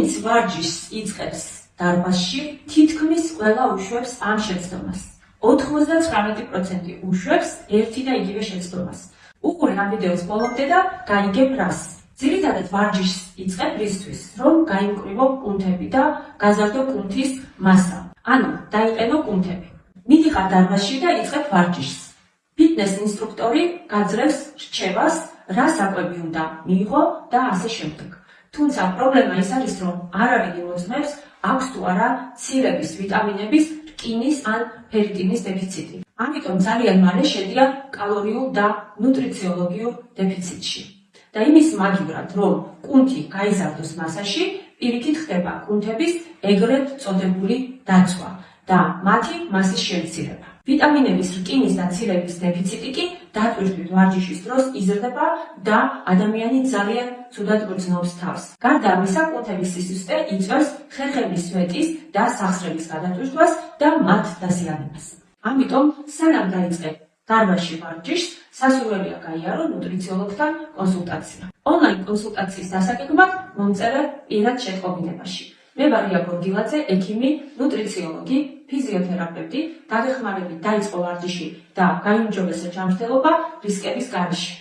ვინც ვარჯიშს იწყებს დარბაზში, თითქმის ყველა უშვებს ამ შეცდომას. 99% უშვებს ერთი და იგივე შეცდომას. უყურე ამ ვიდეოს ბოლომდე და გაიგებ რას. ძირითადად ვარჯიშს იწყებ რისთვის, რომ გაიმკვრივო კუნთები და გაზარდო კუნთის მასა. ანუ დაიყენო კუნთები. მიდიხარ დარბაზში და იწყებ ვარჯიშს. ფიტნეს ინსტრუქტორი გაძლევს რჩევას, რა საკვები უნდა მიიღო და ასე შემდეგ. თუმცა პრობლემა ის არის, რომ არავინ მოწმებს აქვს თუ არა ცირების, ვიტამინების, რკინის ან ფერიტინის დეფიციტი. ამიტომ ძალიან მალე შედიან კალორიულ და ნუტრიციოლოგიურ დეფიციტში. და იმის მაგივრად, რომ კუნთი გაიზარდოს მასაში, პირიქით ხდება კუნთების ეგრეთ წოდებული დაცვა და მათი მასის შემცირება. ვიტამინების, რკინის და ცირების დეფიციტი კი დატვირთვით ვარჯიშის დროს იზრდება და ადამიანი ძალიან ცუდად გრძნობს თავს. გარდა ამისა, კუნთების სისუსტე იწვევს ხერხემლის სვეტის და სახსრების გადატვირთვას და მათ დაზიანებას. ამიტომ სანამ დაიწყებ დარბაზში ვარჯიშს, სასურველია გაიარო ნუტრიციოლოგთან კონსულტაცია. ონლაინ კონსულტაციის დასაკეთებლად მომწერე პირად შეტყობინებაში. მე ვარ რია გორგილაძე, ექიმი, ნუტრიციოლოგი, ფიზიოთერაპევტი, დაგეხმარებით დაიწყო ვარჯიში და გაიმჯობესა ჯანმრთელობა რისკების გარეშე.